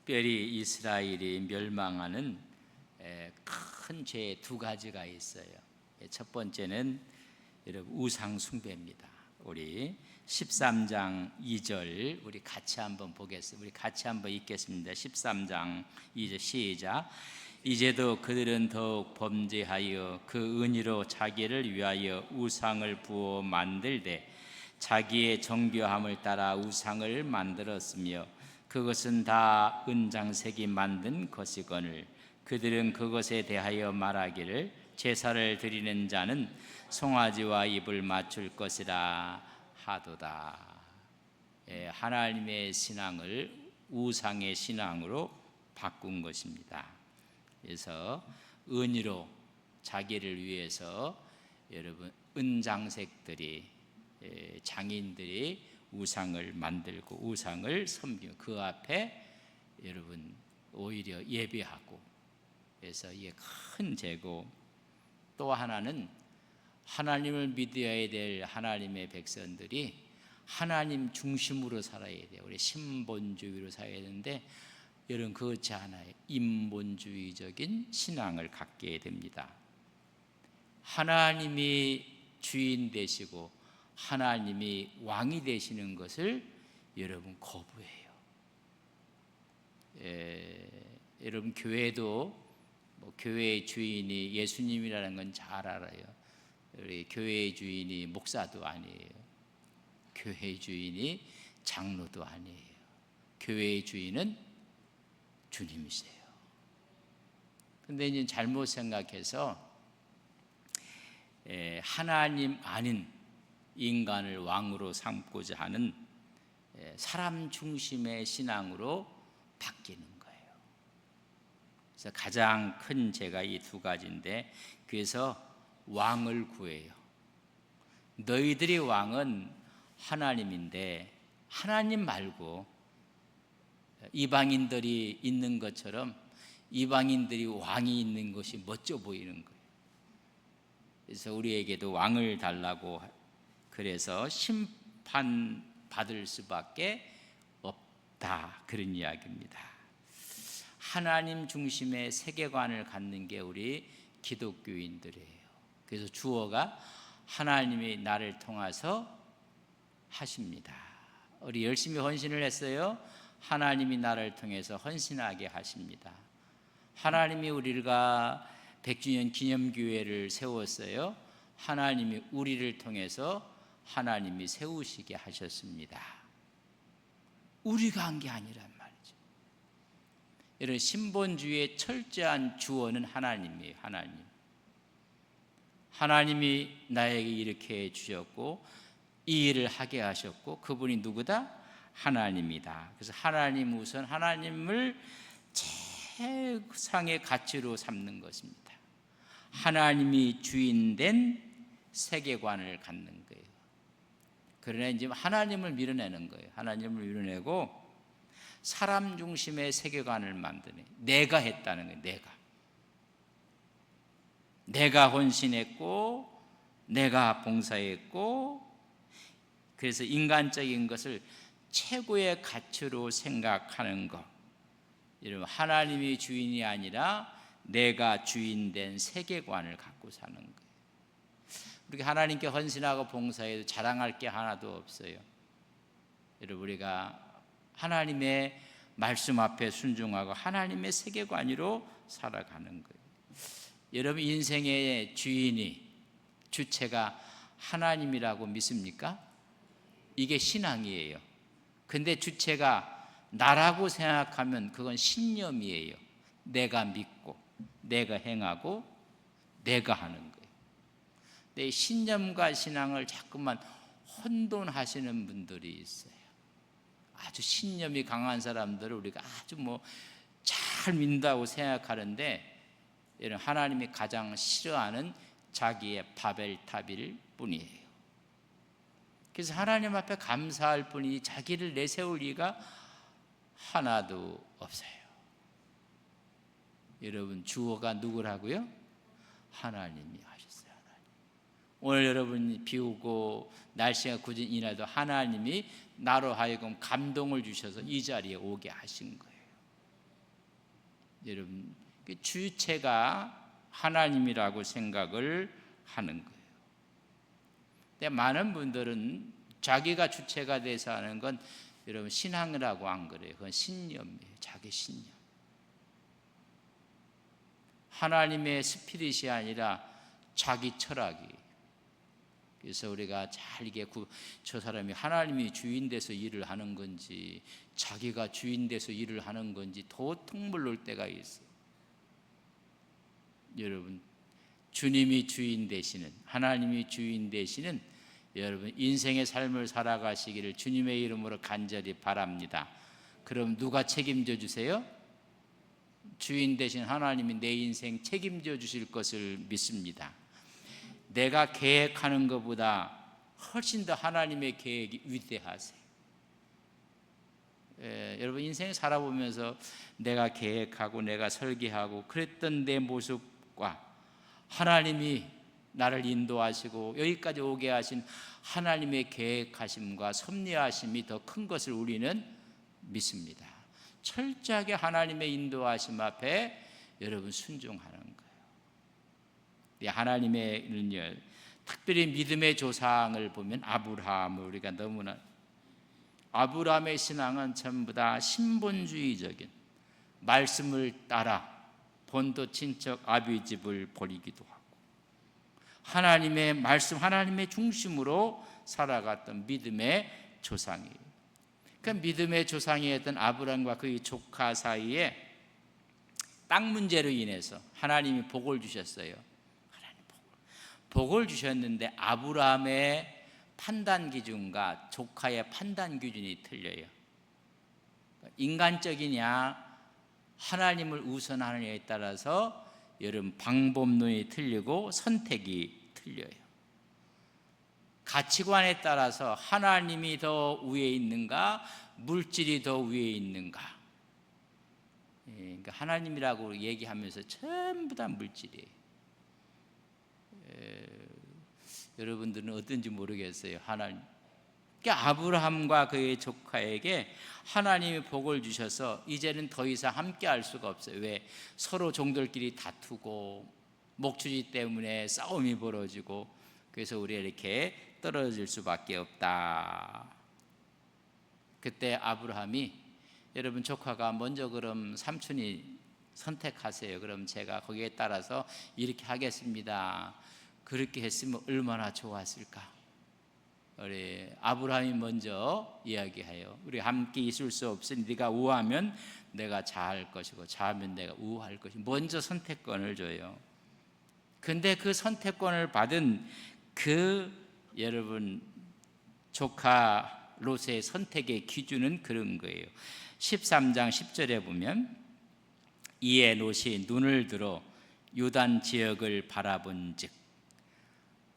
특별히 이스라엘이 멸망하는 큰 죄 두 가지가 있어요. 첫 번째는 여러분 우상 숭배입니다. 우리 13장 2절 우리 같이 한번 보겠습니다. 우리 같이 한번 읽겠습니다. 13장 2절 시작. 이제도 그들은 더욱 범죄하여 그 은유로 자기를 위하여 우상을 부어 만들되 자기의 정교함을 따라 우상을 만들었으며 그것은 다 은장색이 만든 것이거늘 그들은 그것에 대하여 말하기를 제사를 드리는 자는 송아지와 입을 맞출 것이라 하도다. 하나님의 신앙을 우상의 신앙으로 바꾼 것입니다. 그래서 은유로 자기를 위해서 여러분 은장색들이 장인들이 우상을 만들고 우상을 섬기고 그 앞에 여러분 오히려 예배하고, 그래서 이게 큰 죄고, 또 하나는 하나님을 믿어야 될 하나님의 백성들이 하나님 중심으로 살아야 돼요. 우리 신본주의로 살아야 되는데 여러분 그렇지 않아요. 인본주의적인 신앙을 갖게 됩니다. 하나님이 주인 되시고 하나님이 왕이 되시는 것을 여러분 거부해요. 여러분 교회도 교회의 주인이 예수님이라는 건 잘 알아요. 우리 교회의 주인이 목사도 아니에요. 교회의 주인이 장로도 아니에요. 교회의 주인은 주님이세요. 근데 이제 잘못 생각해서 하나님 아닌 인간을 왕으로 삼고자 하는 사람 중심의 신앙으로 바뀌는 거예요. 그래서 가장 큰 죄가 이 두 가지인데, 그래서 왕을 구해요. 너희들이 왕은 하나님인데 하나님 말고 이방인들이 있는 것처럼 이방인들이 왕이 있는 것이 멋져 보이는 거예요. 그래서 우리에게도 왕을 달라고, 그래서 심판받을 수밖에 없다, 그런 이야기입니다. 하나님 중심의 세계관을 갖는 게 우리 기독교인들이에요. 그래서 주어가 하나님이 나를 통해서 하십니다. 우리 열심히 헌신을 했어요. 하나님이 나를 통해서 헌신하게 하십니다. 하나님이 우리가 100주년 기념교회를 세웠어요. 하나님이 우리를 통해서 하나님이 세우시게 하셨습니다. 우리가 한 게 아니란 말이죠. 이런 신본주의의 철저한 주어는 하나님이에요. 하나님이 나에게 이렇게 해주셨고 이 일을 하게 하셨고 그분이 누구다? 하나님이다. 그래서 하나님 우선 하나님을 최상의 가치로 삼는 것입니다. 하나님이 주인된 세계관을 갖는 거예요. 그러나 이제 하나님을 밀어내는 거예요. 하나님을 밀어내고 사람 중심의 세계관을 만드네. 내가 했다는 거예요. 내가 헌신했고 내가 봉사했고, 그래서 인간적인 것을 최고의 가치로 생각하는 것. 여러분 하나님이 주인이 아니라 내가 주인된 세계관을 갖고 사는 거예요. 우리가 하나님께 헌신하고 봉사해도 자랑할 게 하나도 없어요. 여러분 우리가 하나님의 말씀 앞에 순종하고 하나님의 세계관으로 살아가는 거예요. 여러분 인생의 주체가 하나님이라고 믿습니까? 이게 신앙이에요. 근데 주체가 나라고 생각하면 그건 신념이에요. 내가 믿고 내가 행하고 내가 하는 거예요. 근데 신념과 신앙을 자꾸만 혼돈하시는 분들이 있어요. 아주 신념이 강한 사람들을 우리가 아주 잘 믿는다고 생각하는데 이런 하나님이 가장 싫어하는 자기의 바벨탑일 뿐이에요. 그래서 하나님 앞에 감사할 뿐이지 자기를 내세울 리가 하나도 없어요. 여러분 주어가 누구라고요? 하나님이 하셨어요. 오늘 여러분이 비 오고 날씨가 굳은 이날도 하나님이 나로 하여금 감동을 주셔서 이 자리에 오게 하신 거예요. 여러분, 그 주체가 하나님이라고 생각을 하는 거예요. 근데 많은 분들은 자기가 주체가 돼서 하는 건 여러분 신앙이라고 안 그래요. 그건 신념이에요. 자기 신념. 하나님의 스피릿이 아니라 자기 철학이. 그래서 우리가 잘 이게 저 사람이 하나님이 주인 돼서 일을 하는 건지 자기가 주인 돼서 일을 하는 건지 도통 모를 때가 있어요. 여러분, 주님이 주인 되시는, 하나님이 주인 되시는 여러분 인생의 삶을 살아가시기를 주님의 이름으로 간절히 바랍니다. 그럼 누가 책임져 주세요? 주인 되신 하나님이 내 인생 책임져 주실 것을 믿습니다. 내가 계획하는 것보다 훨씬 더 하나님의 계획이 위대하세요. 여러분 인생 살아보면서 내가 계획하고 내가 설계하고 그랬던 내 모습과 하나님이 나를 인도하시고 여기까지 오게 하신 하나님의 계획하심과 섭리하심이 더 큰 것을 우리는 믿습니다. 철저하게 하나님의 인도하심 앞에 여러분 순종하는 거예요. 하나님의 특별히 믿음의 조상을 보면 아브라함을 우리가 너무나, 아브라함의 신앙은 전부 다 신본주의적인 말씀을 따라 본토 친척 아비 집을 버리기도 하고 하나님의 말씀, 하나님의 중심으로 살아갔던 믿음의 조상이에요. 그 믿음의 조상이었던 아브라함과 그의 조카 사이에 땅 문제로 인해서 하나님이 복을 주셨어요. 하나님 복을 주셨는데 아브라함의 판단 기준과 조카의 판단 기준이 틀려요. 인간적이냐 하나님을 우선하느냐에 따라서 여러분 방법론이 틀리고 선택이 틀려요. 가치관에 따라서 하나님이 더 위에 있는가 물질이 더 위에 있는가. 그러니까 하나님이라고 얘기하면서 전부 다 물질이에요. 여러분들은 어떤지 모르겠어요. 하나님. 그러니까 아브라함과 그의 조카에게 하나님이 복을 주셔서 이제는 더 이상 함께 할 수가 없어요. 왜? 서로 종들끼리 다투고 목줄이 때문에 싸움이 벌어지고 그래서 우리가 이렇게 떨어질 수밖에 없다. 그때 아브라함이 여러분 조카가 먼저 그럼 삼촌이 선택하세요. 그럼 제가 거기에 따라서 이렇게 하겠습니다. 그렇게 했으면 얼마나 좋았을까. 우리 아브라함이 먼저 이야기해요. 우리 함께 있을 수 없으니 네가 우하면 내가 자할 것이고 자하면 내가 우할 것이고 먼저 선택권을 줘요. 근데 그 선택권을 받은 그 여러분 조카 롯의 선택의 기준은 그런 거예요. 13장 10절에 보면 이에 롯이 눈을 들어 요단 지역을 바라본즉,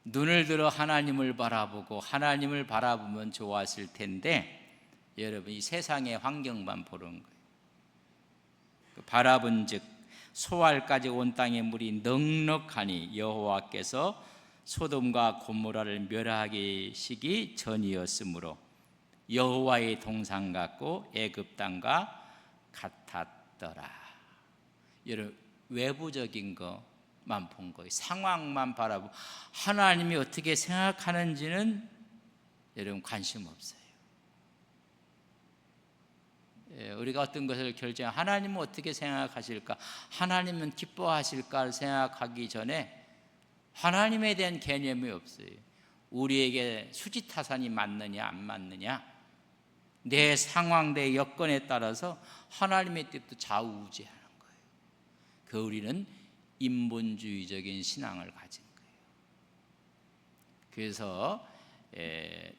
눈을 들어 하나님을 바라보고 하나님을 바라보면 좋았을 텐데 여러분 이 세상의 환경만 보는 거예요. 바라본즉 소알까지 온 땅의 물이 넉넉하니 여호와께서 소돔과 고모라를 멸하시기 전이었으므로 여호와의 동산 같고 애굽 땅과 같았더라. 여러분 외부적인 것만 본 거예요. 상황만 바라보고 하나님이 어떻게 생각하는지는 여러분 관심 없어요. 우리가 어떤 것을 결정하면 하나님은 어떻게 생각하실까, 하나님은 기뻐하실까를 생각하기 전에 하나님에 대한 개념이 없어요. 우리에게 수지타산이 맞느냐 안 맞느냐, 내 상황, 내 여건에 따라서 하나님의 뜻도 좌우지하는 거예요. 그 우리는 인본주의적인 신앙을 가진 거예요. 그래서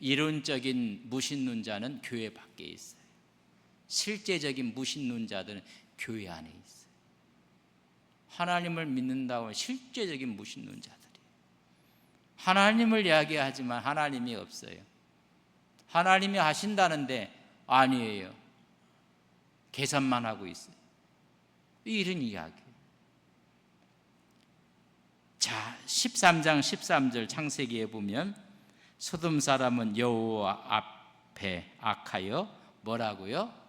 이론적인 무신론자는 교회 밖에 있어요. 실제적인 무신론자들은 교회 안에 있어요. 하나님을 믿는다고 하면 실제적인 무신론자들이에요. 하나님을 이야기하지만 하나님이 없어요. 하나님이 하신다는데 아니에요. 계산만 하고 있어요. 이런 이야기예요. 자, 13장 13절 창세기에 보면 소돔 사람은 여호와 앞에 악하여 뭐라고요?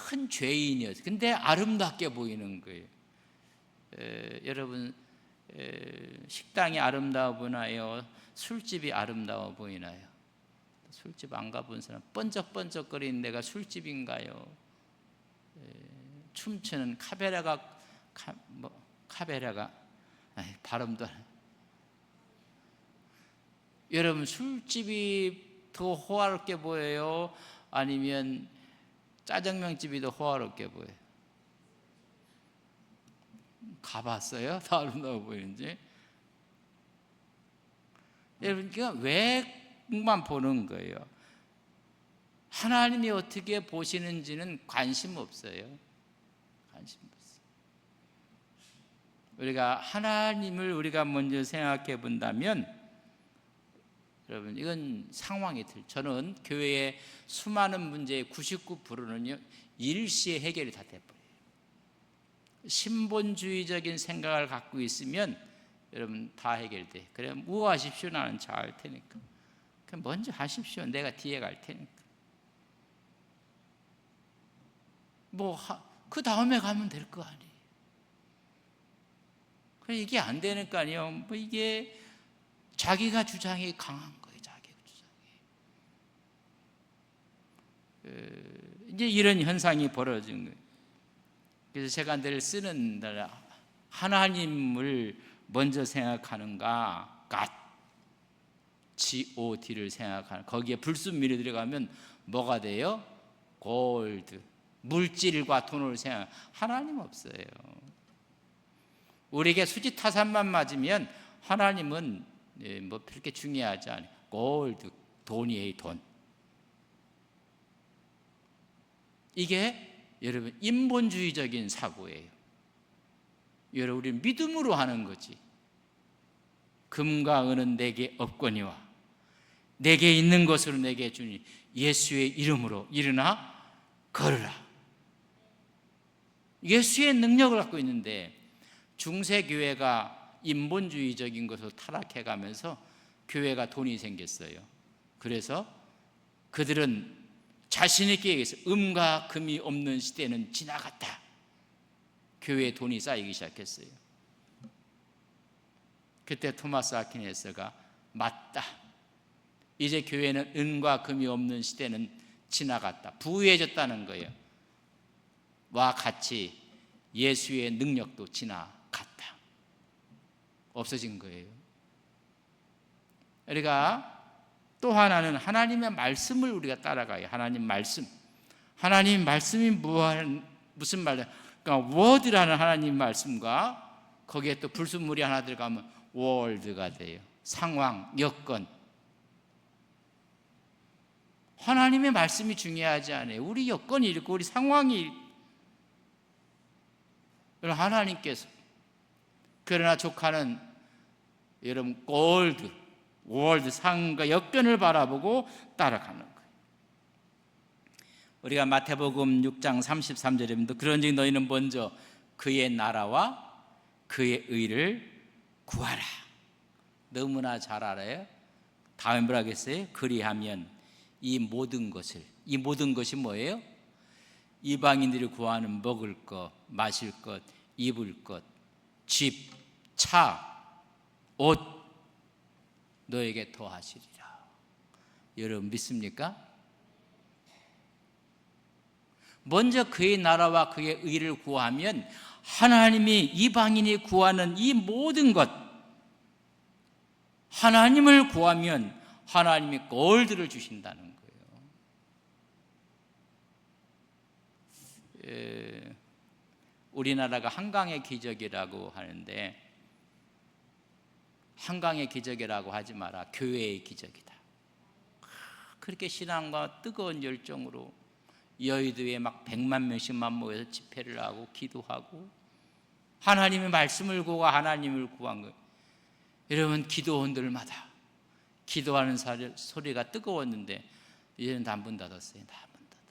큰 죄인이었어요. 근데 아름답게 보이는 거예요. 여러분, 식당이 아름다워 보이나요? 술집이 아름다워 보이나요? 술집 안 가본 사람, 번쩍번쩍거리는 데가 술집인가요? 춤추는 카베라가 발음도 여러분, 술집이 더 호화롭게 보여요? 아니면 짜장면집이 더 호화롭게 보여요? 가봤어요? 더 아름다워 보이는지? 여러분, 그러니까 외국만 보는 거예요. 하나님이 어떻게 보시는지는 관심 없어요. 관심 없어요. 우리가 하나님을 우리가 먼저 생각해 본다면, 여러분, 이건 상황이 저는 교회의 수많은 문제의 99%는요 일시에 해결이 다 돼버려요. 신본주의적인 생각을 갖고 있으면 여러분 다 해결돼. 그래, 뭐 하십시오, 나는 잘할 테니까. 그럼 먼저 하십시오, 내가 뒤에 갈 테니까. 그 다음에 가면 될 거 아니에요. 그래, 이게 안 되니까요. 이게 자기가 주장이 강한 거예요. 자기가 주장이. 이제 이런 현상이 벌어진 거예요. 그래서 제가 늘 쓰는 하나님을 먼저 생각하는가, God를 생각하는, 거기에 불순물이 들어가면 뭐가 돼요? 골드, 물질과 돈을 생각. 하나님 없어요. 우리에게 수지타산만 맞으면 하나님은 그렇게 중요하지 않아요. 골드, 돈이에요, 돈. 이게 여러분 인본주의적인 사고예요. 여러분, 우리는 믿음으로 하는 거지. 금과 은은 내게 없거니와 내게 있는 것으로 내게 주니 예수의 이름으로 일어나 걸으라. 예수의 능력을 갖고 있는데, 중세교회가 인본주의적인 것으로 타락해가면서 교회가 돈이 생겼어요. 그래서 그들은 자신 있게 얘기해서 음과 금이 없는 시대는 지나갔다. 교회에 돈이 쌓이기 시작했어요. 그때 토마스 아퀴나스가 맞다. 이제 교회는 은과 금이 없는 시대는 지나갔다. 부유해졌다는 거예요. 와 같이 예수의 능력도 지나갔다. 없어진 거예요. 우리가 또 하나는 하나님의 말씀을 우리가 따라가요. 하나님 말씀. 하나님 말씀이 무슨 말이야? 그러니까 워드라는 하나님 말씀과 거기에 또 불순물이 하나 들어가면 월드가 돼요. 상황, 여건. 하나님의 말씀이 중요하지 않아요. 우리 여건이 있고 우리 상황이. 하나님께서, 그러나 조카는 여러분 골드, 월드, 상과 여건을 바라보고 따라가는 거예요. 우리가 마태복음 6장 33절에 보면, 그런즉 너희는 먼저 그의 나라와 그의 의를 구하라. 너무나 잘 알아요. 다음에 뭐라 하겠어요? 그리하면 이 모든 것이 뭐예요? 이방인들이 구하는 먹을 것, 마실 것, 입을 것, 집, 차, 옷 너에게 더하시리라. 여러분 믿습니까? 먼저 그의 나라와 그의 의를 구하면 하나님이 이방인이 구하는 이 모든 것, 하나님을 구하면 하나님이 골드를 주신다는 거예요. 우리나라가 한강의 기적이라고 하는데, 한강의 기적이라고 하지 마라, 교회의 기적이다. 그렇게 신앙과 뜨거운 열정으로 여의도에 막 100만 명씩만 모여서 집회를 하고 기도하고 하나님의 말씀을 구하고 하나님을 구한 거예요. 여러분, 기도원들마다 기도하는 소리가 뜨거웠는데 이제는 다 문 닫았어요. 다 문 닫았어요.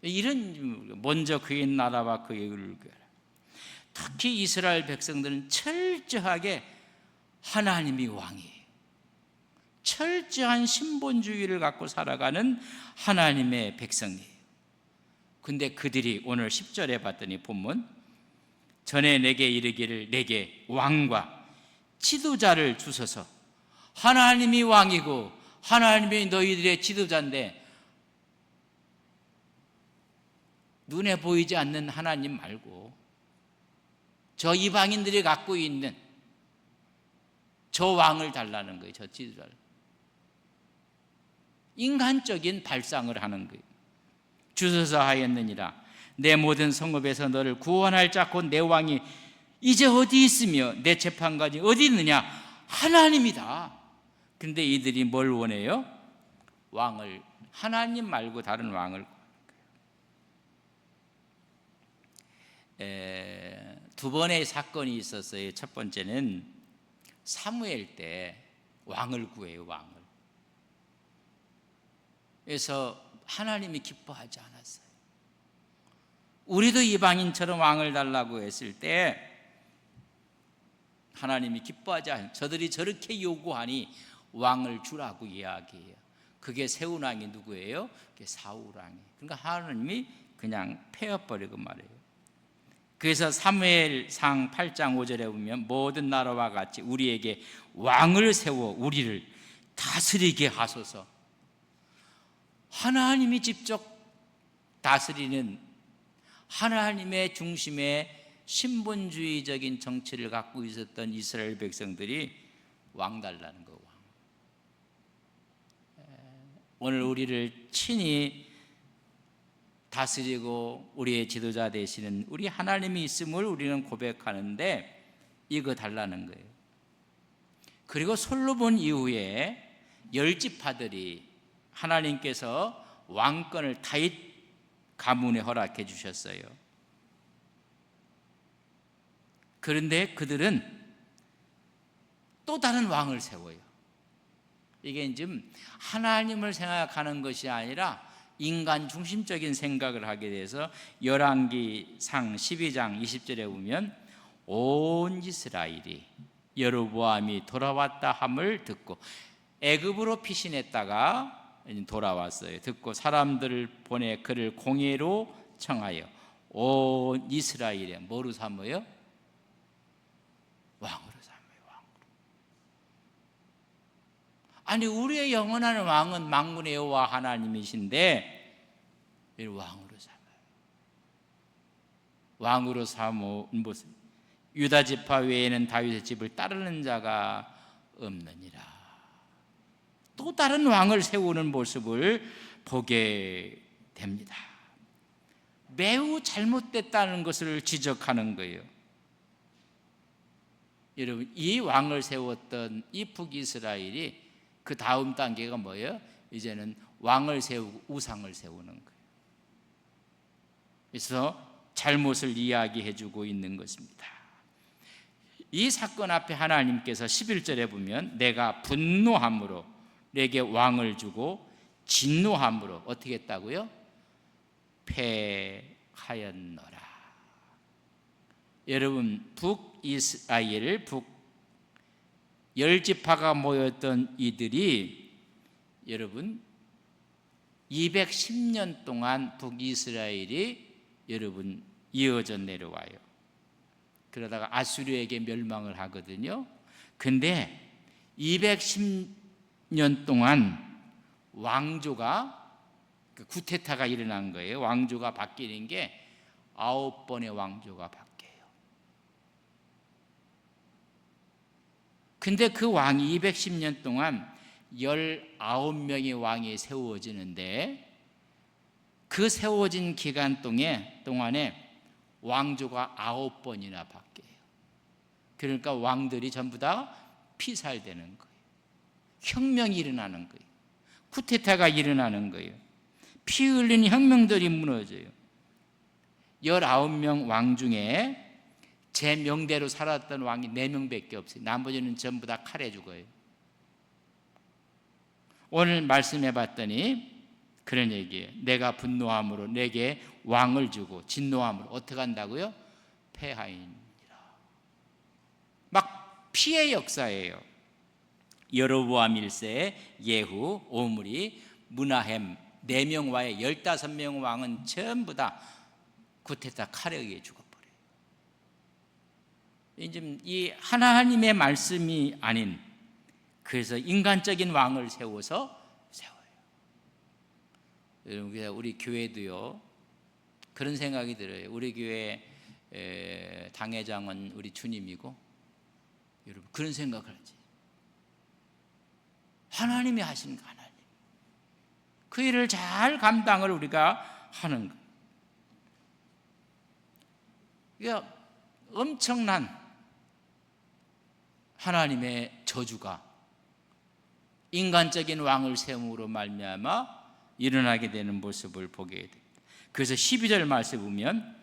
이런, 먼저 그의 나라와 그의 의를 구하라. 특히 이스라엘 백성들은 철저하게 하나님이 왕이에요. 철저한 신본주의를 갖고 살아가는 하나님의 백성이에요. 근데 그들이 오늘 10절에 봤더니 본문, 전에 내게 이르기를 내게 왕과 지도자를 주소서. 하나님이 왕이고 하나님이 너희들의 지도자인데 눈에 보이지 않는 하나님 말고 저 이방인들이 갖고 있는 저 왕을 달라는 거예요. 저 지도자를. 인간적인 발상을 하는 거예요. 주소서 하였느니라. 내 모든 성읍에서 너를 구원할 자 곧 내 왕이 이제 어디 있으며 내 재판관이 어디 있느냐? 하나님이다. 그런데 이들이 뭘 원해요? 왕을, 하나님 말고 다른 왕을. 두 번의 사건이 있었어요. 첫 번째는 사무엘 때 왕을 구해요. 왕을. 그래서 하나님이 기뻐하지 않았어요. 우리도 이방인처럼 왕을 달라고 했을 때 하나님이 기뻐하지 않아요. 저들이 저렇게 요구하니 왕을 주라고 이야기해요. 그게 세운 왕이 누구예요? 그게 사울 왕이. 그러니까 하나님이 그냥 패여버리고 말해요. 그래서 사무엘상 8장 5절에 보면 모든 나라와 같이 우리에게 왕을 세워 우리를 다스리게 하소서. 하나님이 직접 다스리는 하나님의 중심에 신분주의적인 정치를 갖고 있었던 이스라엘 백성들이 왕 달라는 거. 오늘 우리를 친히 다스리고 우리의 지도자 되시는 우리 하나님이 있음을 우리는 고백하는데 이거 달라는 거예요. 그리고 솔로몬 이후에 10지파들이 하나님께서 왕권을 다윗 가문에 허락해 주셨어요. 그런데 그들은 또 다른 왕을 세워요. 이게 지금 하나님을 생각하는 것이 아니라 인간 중심적인 생각을 하게 돼서 열왕기상 12장 20절에 보면 온 이스라엘이 여로보암이 돌아왔다 함을 듣고 애굽으로 피신했다가 돌아왔어요. 듣고 사람들을 보내 그를 공회로 청하여 온 이스라엘에 뭐로 삼어요? 왕으로 삼어요. 왕으로. 아니 우리의 영원한 왕은 만군의 여호와 하나님이신데 왜 왕으로 삼아요? 왕으로 삼은 모습. 유다 지파 외에는 다윗의 집을 따르는 자가 없느니라. 또 다른 왕을 세우는 모습을 보게 됩니다. 매우 잘못됐다는 것을 지적하는 거예요. 여러분, 이 왕을 세웠던 이 북이스라엘이 그 다음 단계가 뭐예요? 이제는 왕을 세우고 우상을 세우는 거예요. 그래서 잘못을 이야기해 주고 있는 것입니다. 이 사건 앞에 하나님께서 11절에 보면 내가 분노함으로 내게 왕을 주고 진노함으로 어떻게 했다고요? 패하였노라. 여러분, 북이스라엘, 북 10지파가 모였던 이들이 여러분 210년 동안 북이스라엘이 여러분 이어져 내려와요. 그러다가 아수르에게 멸망을 하거든요. 근데 210년 동안 왕조가 구테타가 일어난 거예요. 왕조가 바뀌는 게 9번의 왕조가 바뀌어요. 근데 그 왕이 210년 동안 19명의 왕이 세워지는데 그 세워진 기간 동안에 왕조가 9번이나 바뀌어요. 그러니까 왕들이 전부 다 피살되는 거예요. 혁명이 일어나는 거예요. 쿠데타가 일어나는 거예요. 피 흘린 혁명들이 무너져요. 19명 왕 중에 제 명대로 살았던 왕이 4명밖에 없어요. 나머지는 전부 다 칼에 죽어요. 오늘 말씀해 봤더니 그런 얘기예요. 내가 분노함으로 내게 왕을 주고 진노함으로 어떻게 한다고요? 패하이니라. 막 피해 역사예요. 여로보암 1세에 예후, 오므리, 므나헴 4명 와의 15명 왕은 전부 다 구테타 칼에 의해 죽어버려요. 이제 이 하나님의 말씀이 아닌, 그래서 인간적인 왕을 세워요. 우리 교회도요, 그런 생각이 들어요. 우리 교회 당회장은 우리 주님이고, 여러분 그런 생각을 하지. 하나님이 하신 거, 하나님. 그 일을 잘 감당을 우리가 하는 거. 그러니까 엄청난 하나님의 저주가 인간적인 왕을 세움으로 말미암아 일어나게 되는 모습을 보게 됩니다. 그래서 12절 말씀 보면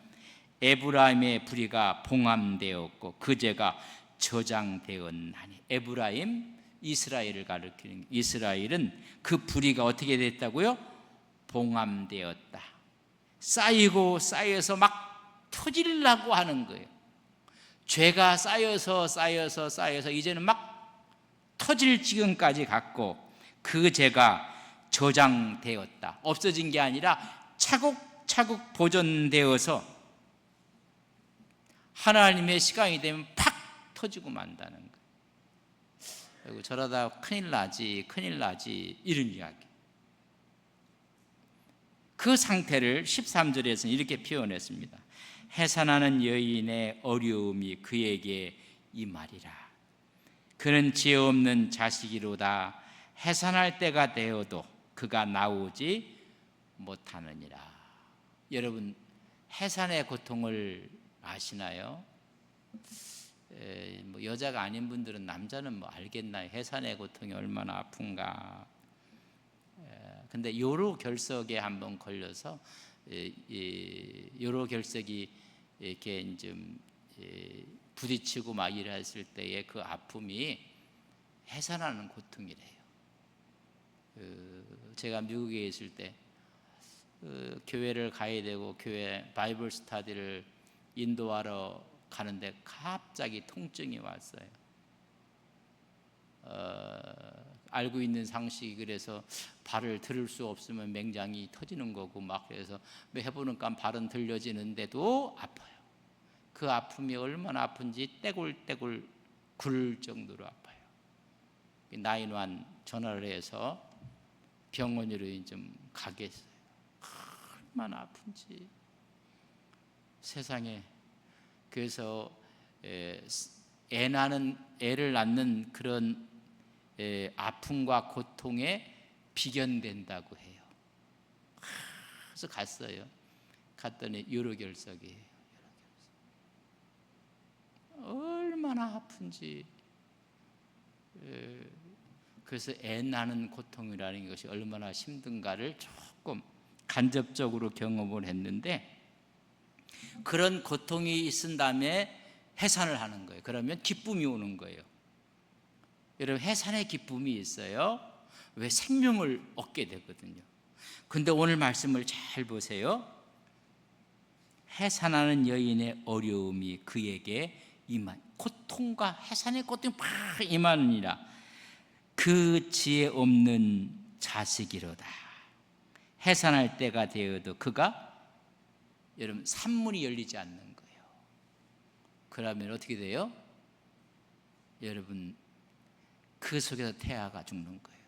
에브라임의 불의가 봉함되었고 그 죄가 저장되었나니. 에브라임, 이스라엘을 가리키는, 이스라엘은 그 불의가 어떻게 됐다고요? 봉함되었다. 쌓이고 쌓여서 막 터지려고 하는 거예요. 죄가 쌓여서 이제는 막 터질 지경까지 갔고, 그 죄가 저장되었다. 없어진 게 아니라 차곡차곡 보존되어서 하나님의 시간이 되면 팍 터지고 만다는 거예요. 그리고 저러다 큰일 나지 이런 이야기. 그 상태를 13절에서는 이렇게 표현했습니다. 해산하는 여인의 어려움이 그에게 임하리라. 그는 지혜 없는 자식이로다. 해산할 때가 되어도 그가 나오지 못하느니라. 여러분, 해산의 고통을 아시나요? 뭐 여자가 아닌 분들은, 남자는 뭐 알겠나요? 해산의 고통이 얼마나 아픈가. 근데 요로 결석에 한번 걸려서 요로 결석이 이렇게 좀 부딪히고 막 이랬을 때의 그 아픔이 해산하는 고통이래요. 제가 미국에 있을 때 교회를 가야 되고 교회 바이블 스터디를 인도하러 가는데 갑자기 통증이 왔어요. 알고 있는 상식이 그래서 발을 들을 수 없으면 맹장이 터지는 거고 막, 그래서 해보니까 발은 들려지는데도 아파요. 그 아픔이 얼마나 아픈지 떼굴떼굴 굴 정도로 아파요. 911 전화를 해서 병원으로 좀 가겠어요. 얼마나 아픈지 세상에. 그래서 애를 낳는 그런 아픔과 고통에 비견된다고 해요. 그래서 갔어요. 갔더니 요로결석이에요. 얼마나 아픈지. 그래서 애 낳는 고통이라는 것이 얼마나 힘든가를 조금 간접적으로 경험을 했는데, 그런 고통이 있은 다음에 해산을 하는 거예요. 그러면 기쁨이 오는 거예요. 여러분, 해산의 기쁨이 있어요. 왜? 생명을 얻게 되거든요. 근데 오늘 말씀을 잘 보세요. 해산하는 여인의 어려움이 그에게 임한, 고통과 해산의 고통이 팍 임하느니라. 그 지혜 없는 자식이로다. 해산할 때가 되어도 그가, 여러분, 산문이 열리지 않는 거예요. 그러면 어떻게 돼요? 여러분, 그 속에서 태아가 죽는 거예요.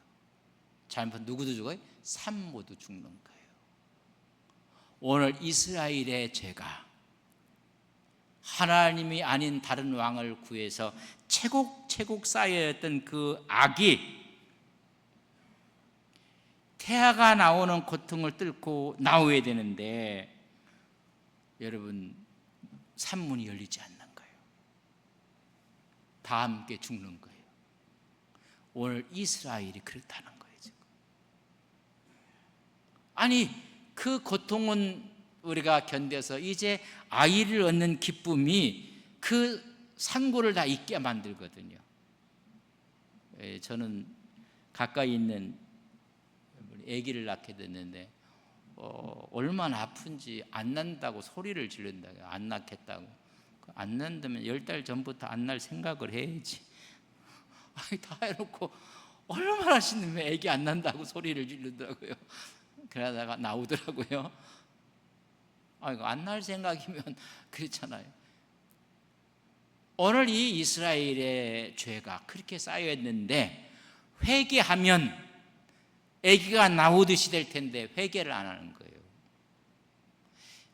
잘못 누구도 죽어요? 산모도 죽는 거예요. 오늘 이스라엘의 죄가 하나님이 아닌 다른 왕을 구해서 채곡채곡 쌓여있던 그 악이 태아가 나오는 고통을 뚫고 나오야 되는데, 여러분, 산문이 열리지 않는 거예요. 다 함께 죽는 거예요. 오늘 이스라엘이 그렇다는 거예요, 지금. 아니, 그 고통은 우리가 견뎌서 이제 아이를 얻는 기쁨이 그 상고를 다 잊게 만들거든요. 저는 가까이 있는 아기를 낳게 됐는데 얼마나 아픈지, 안 난다고 소리를 지른다고, 안 낳겠다고. 안 난다면 10달 전부터 안 날 생각을 해야지. 다 해놓고 얼마나 신으면 애기 안 난다고 소리를 지르더라고요. 그러다가 나오더라고요. 이거 안 날 생각이면 그렇잖아요. 오늘 이 이스라엘의 죄가 그렇게 쌓여있는데 회개하면 아기가 나오듯이 될 텐데 회개를 안 하는 거예요.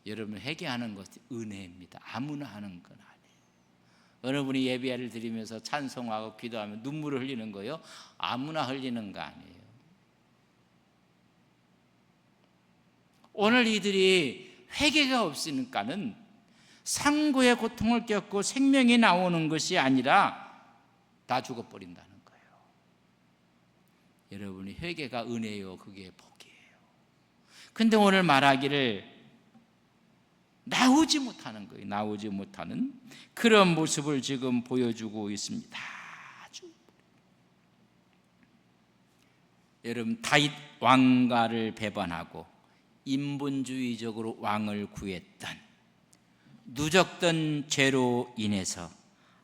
여러분, 회개하는 것이 은혜입니다. 아무나 하는 건 아니에요. 어느 분이 예배를 드리면서 찬송하고 기도하면 눈물을 흘리는 거예요. 아무나 흘리는 거 아니에요. 오늘 이들이 회개가 없으니까는 상고의 고통을 겪고 생명이 나오는 것이 아니라 다 죽어버린다는 거예요. 여러분이 회개가 은혜요, 그게 복이에요. 근데 오늘 말하기를 나오지 못하는 거예요. 나오지 못하는 그런 모습을 지금 보여주고 있습니다. 여러분, 다윗 왕가를 배반하고 인본주의적으로 왕을 구했던 누적된 죄로 인해서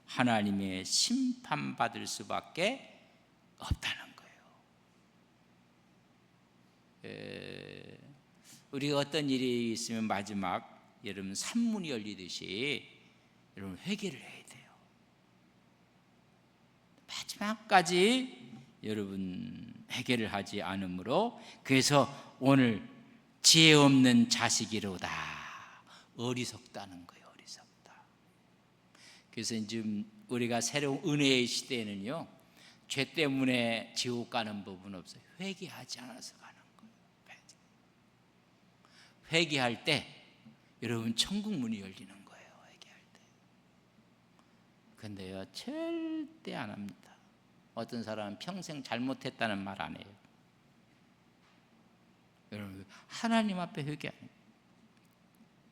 하나님의 심판받을 수밖에 없다는 거예요. 우리가 어떤 일이 있으면 마지막 여러분 산문이 열리듯이 여러분 회개를 해야 돼요. 마지막까지 여러분 회개를 하지 않으므로, 그래서 오늘 지혜 없는 자식이로다, 어리석다는 거예요. 어리석다. 그래서 지금 우리가 새로운 은혜의 시대에는요, 죄 때문에 지옥 가는 법은 없어요. 회개하지 않아서 가는 거예요. 회개할 때 여러분 천국 문이 열리는 거예요. 회개할 때. 근데요, 절대 안 합니다. 어떤 사람은 평생 잘못했다는 말 안 해요. 여러분, 하나님 앞에 회개하는,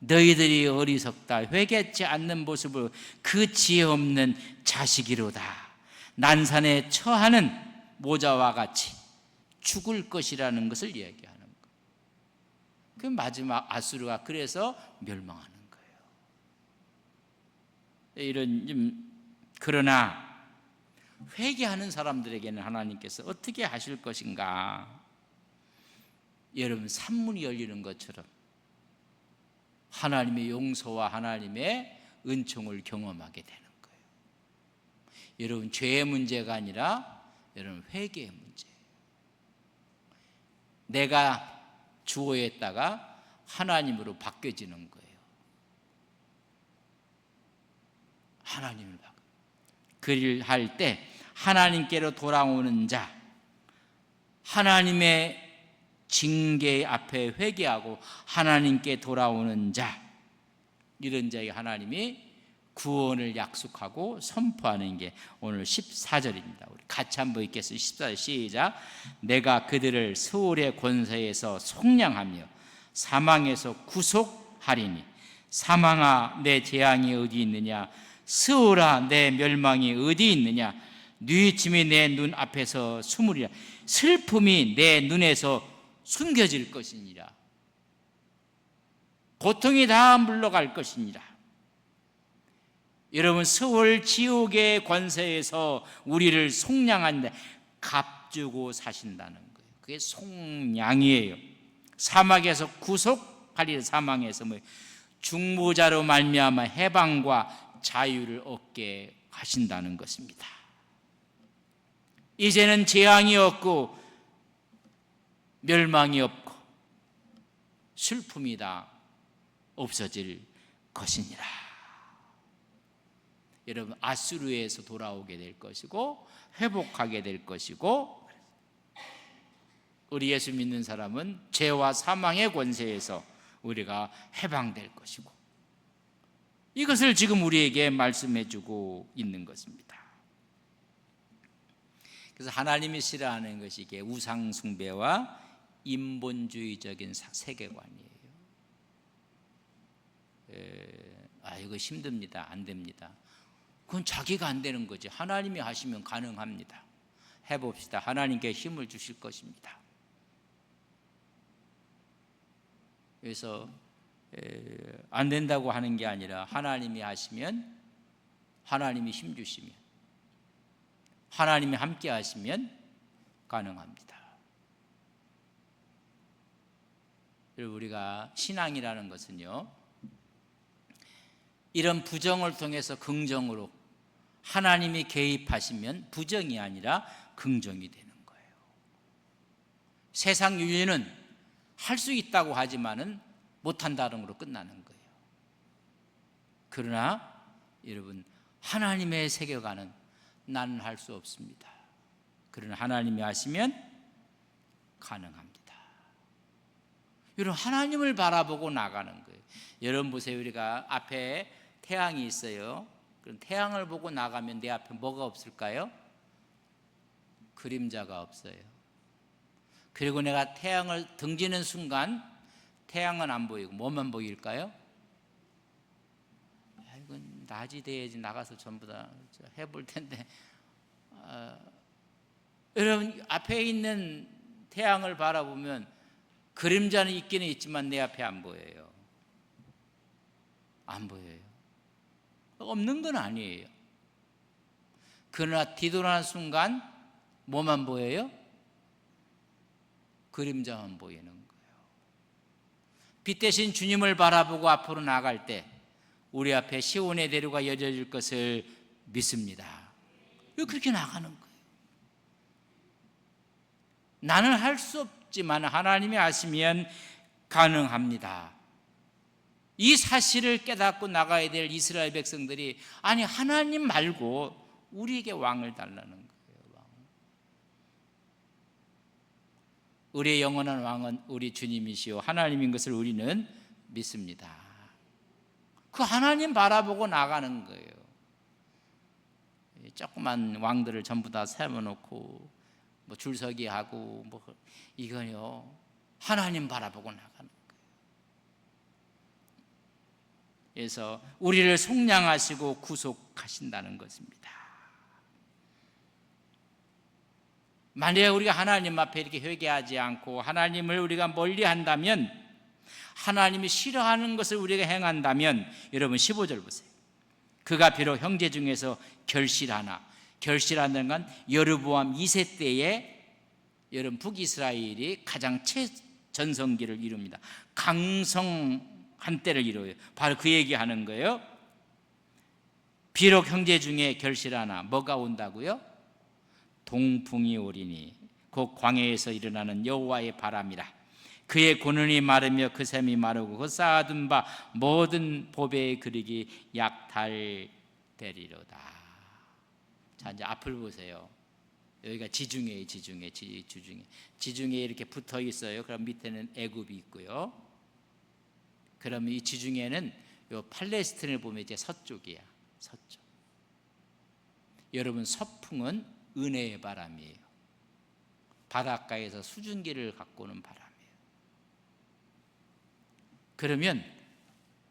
너희들이 어리석다, 회개하지 않는 모습을 그 지혜 없는 자식이로다, 난산에 처하는 모자와 같이 죽을 것이라는 것을 이야기하는 거예요. 그 마지막 아수르가 그래서 멸망하는 거예요. 그러나 회개하는 사람들에게는 하나님께서 어떻게 하실 것인가? 여러분, 산문이 열리는 것처럼 하나님의 용서와 하나님의 은총을 경험하게 되는 거예요. 여러분, 죄의 문제가 아니라 여러분 회개의 문제예요. 내가 주어했다가 하나님으로 바뀌어지는 거예요. 하나님을 바꿔. 그를 할 때 하나님께로 돌아오는 자, 하나님의 징계 앞에 회개하고 하나님께 돌아오는 자, 이런 자에게 하나님이 구원을 약속하고 선포하는 게 오늘 14절입니다. 우리 같이 한번 읽겠습니다. 14절 시작. 내가 그들을 스올의 권세에서 속량하며 사망에서 구속하리니, 사망아 내 재앙이 어디 있느냐, 스올아 내 멸망이 어디 있느냐, 뉘침이 내 눈 앞에서 숨으리라, 슬픔이 내 눈에서 숨겨질 것이니라, 고통이 다 물러갈 것이니라. 여러분, 스올 지옥의 권세에서 우리를 속량하는데 값주고 사신다는 거예요. 그게 속량이에요. 사막에서 구속하리라. 사망에서 중보자로 말미암아 해방과 자유를 얻게 하신다는 것입니다. 이제는 재앙이 없고 멸망이 없고 슬픔이 다 없어질 것이니라. 여러분, 아수르에서 돌아오게 될 것이고 회복하게 될 것이고, 우리 예수 믿는 사람은 죄와 사망의 권세에서 우리가 해방될 것이고, 이것을 지금 우리에게 말씀해 주고 있는 것입니다. 그래서 하나님이 싫어하는 것이 이게 우상 숭배와 인본주의적인 세계관이에요. 이거 힘듭니다. 안 됩니다. 그건 자기가 안 되는 거지. 하나님이 하시면 가능합니다. 해봅시다. 하나님께 힘을 주실 것입니다. 그래서 안 된다고 하는 게 아니라 하나님이 하시면, 하나님이 힘 주시면, 하나님이 함께 하시면 가능합니다. 여러분, 우리가 신앙이라는 것은요, 이런 부정을 통해서 긍정으로 하나님이 개입하시면 부정이 아니라 긍정이 되는 거예요. 세상 윤리는 할 수 있다고 하지만은 못한다는 걸로 끝나는 거예요. 그러나 여러분, 하나님의 세계관은 나는 할 수 없습니다. 그러나 하나님이 하시면 가능합니다. 여러분, 하나님을 바라보고 나가는 거예요. 여러분 보세요. 우리가 앞에 태양이 있어요. 그럼 태양을 보고 나가면 내 앞에 뭐가 없을까요? 그림자가 없어요. 그리고 내가 태양을 등지는 순간 태양은 안 보이고 뭐만 보일까요? 이건 낮이 돼야지 나가서 전부 다 해볼 텐데, 여러분 앞에 있는 태양을 바라보면 그림자는 있기는 있지만 내 앞에 안 보여요. 안 보여요. 없는 건 아니에요. 그러나 뒤돌아가는 순간 뭐만 보여요? 그림자만 보이는 거예요. 빛 대신 주님을 바라보고 앞으로 나갈 때 우리 앞에 시온의 대로가 열려질 것을 믿습니다. 그렇게 나가는 거예요. 나는 할 수 없지만 하나님이 하시면 가능합니다. 이 사실을 깨닫고 나가야 될 이스라엘 백성들이, 아니 하나님 말고 우리에게 왕을 달라는 거예요. 우리의 영원한 왕은 우리 주님이시오 하나님인 것을 우리는 믿습니다. 그 하나님 바라보고 나가는 거예요. 조그만 왕들을 전부 다 세워놓고 뭐 줄서기 하고 뭐 이거요, 하나님 바라보고 나가는 거예요. 그래서 우리를 속량하시고 구속하신다는 것입니다. 만약에 우리가 하나님 앞에 이렇게 회개하지 않고 하나님을 우리가 멀리한다면, 하나님이 싫어하는 것을 우리가 행한다면, 여러분 15절 보세요. 그가 비록 형제 중에서 결실하는 건 여르보암 2세 때에 여러분 북이스라엘이 가장 최전성기를 이룹니다. 강성한 때를 이루어요. 바로 그 얘기하는 거예요. 비록 형제 중에 결실하나 뭐가 온다고요? 동풍이 오리니 곧 광야에서 일어나는 여호와의 바람이라. 그의 고는이 마르며 그 샘이 마르고 그 쌓아둔 바 모든 보배의 그릇이 약탈되리로다. 자, 이제 앞을 보세요. 여기가 지중해예요. 지중해 이렇게 붙어 있어요. 그럼 밑에는 애굽이 있고요. 그러면 이 지중해는 요 팔레스틴을 보면 이제 서쪽이야. 서쪽. 여러분, 서풍은 은혜의 바람이에요. 바닷가에서 수증기를 갖고 오는 바람이에요. 그러면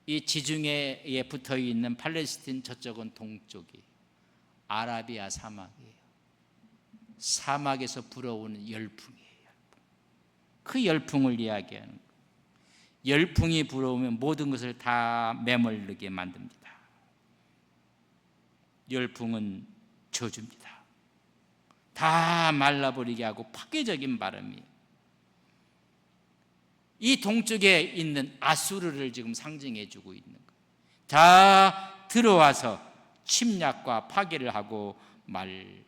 이 지중해에 붙어 있는 팔레스틴 저쪽은 동쪽이 아라비아 사막이에요. 사막에서 불어오는 열풍이에요. 그 열풍을 이야기하는 거예요. 열풍이 불어오면 모든 것을 다 메멀르게 만듭니다. 열풍은 저주입니다. 다 말라버리게 하고 파괴적인 바람이에요. 이 동쪽에 있는 아수르를 지금 상징해 주고 있는 거예요. 다 들어와서 침략과 파괴를 하고 말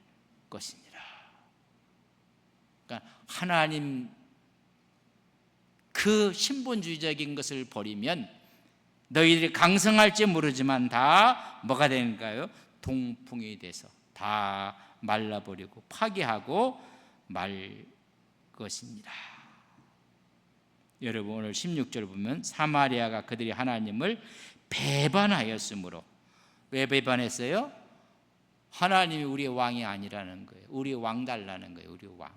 것이니라. 그러니까 하나님 그 신본주의적인 것을 버리면 너희들이 강성할지 모르지만 다 뭐가 되는가요? 동풍이 돼서 다 말라버리고 파괴하고 말 것입니다. 여러분, 오늘 16절 보면 사마리아가 그들이 하나님을 배반하였으므로. 왜 배반했어요? 하나님이 우리의 왕이 아니라는 거예요. 우리 왕 달라는 거예요. 우리 왕.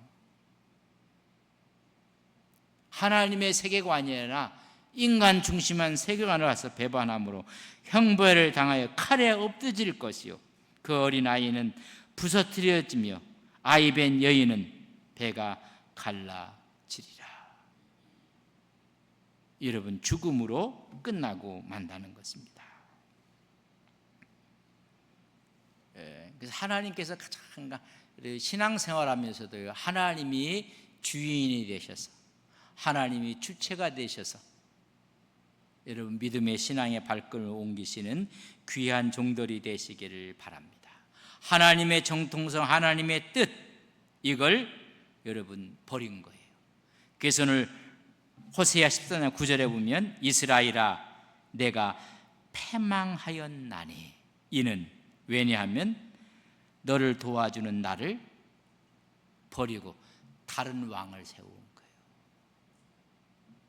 하나님의 세계관이 아니라 인간 중심한 세계관을 와서 배반함으로 형벌을 당하여 칼에 엎드질 것이요 그 어린아이는 부서뜨려지며 아이벤 여인은 배가 갈라지리라. 여러분, 죽음으로 끝나고 만다는 것입니다. 그래서 하나님께서 가장 신앙생활하면서도 하나님이 주인이 되셔서, 하나님이 주체가 되셔서 여러분 믿음의 신앙의 발걸음을 옮기시는 귀한 종들이 되시기를 바랍니다. 하나님의 정통성, 하나님의 뜻, 이걸 여러분 버린 거예요. 그래서 오늘 호세아 14장 9절에 보면 이스라엘아 내가 패망하였나니 이는 왜냐하면 너를 도와주는 나를 버리고 다른 왕을 세운 거예요.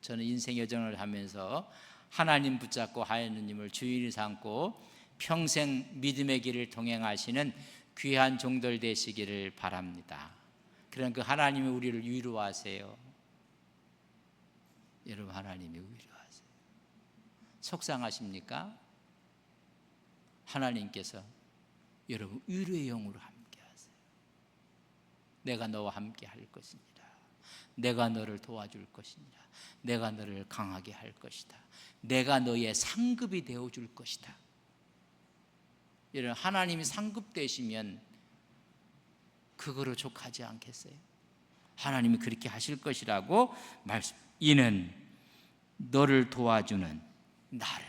저는 인생 여정을 하면서 하나님 붙잡고 하나님을 주인이 삼고 평생 믿음의 길을 동행하시는 귀한 종들 되시기를 바랍니다. 그런 그 하나님이 우리를 위로하세요. 여러분 하나님이 위로하세요. 속상하십니까? 하나님께서 여러분 위로의 영으로 함께하세요. 내가 너와 함께 할 것이니라. 내가 너를 도와줄 것이니라. 내가 너를 강하게 할 것이다. 내가 너의 상급이 되어줄 것이다. 여러분 하나님이 상급 되시면 그거로 족하지 않겠어요? 하나님이 그렇게 하실 것이라고 말씀. 이는 너를 도와주는 나를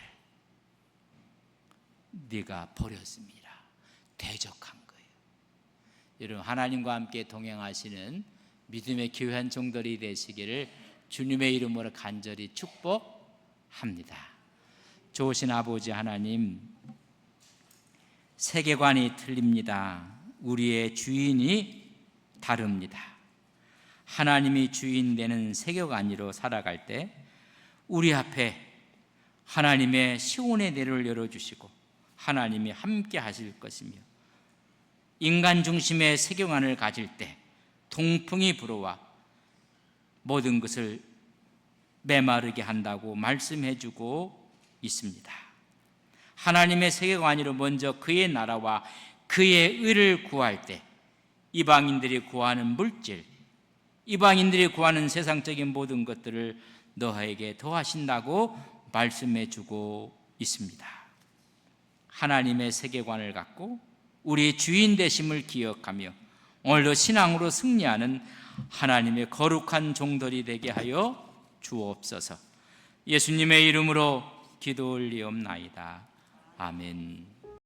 네가 버렸습니다. 대적한 거예요. 여러분 하나님과 함께 동행하시는 믿음의 귀한 종들이 되시기를 주님의 이름으로 간절히 축복합니다. 좋으신 아버지 하나님, 세계관이 틀립니다. 우리의 주인이 다릅니다. 하나님이 주인 되는 세계관으로 살아갈 때 우리 앞에 하나님의 시온의 대를 열어주시고 하나님이 함께 하실 것이며, 인간 중심의 세계관을 가질 때 동풍이 불어와 모든 것을 메마르게 한다고 말씀해 주고 있습니다. 하나님의 세계관으로 먼저 그의 나라와 그의 의를 구할 때 이방인들이 구하는 물질, 이방인들이 구하는 세상적인 모든 것들을 너에게 더하신다고 말씀해 주고 있습니다. 하나님의 세계관을 갖고 우리의 주인 되심을 기억하며 오늘도 신앙으로 승리하는 하나님의 거룩한 종들이 되게 하여 주옵소서. 예수님의 이름으로 기도 올리옵나이다. 아멘.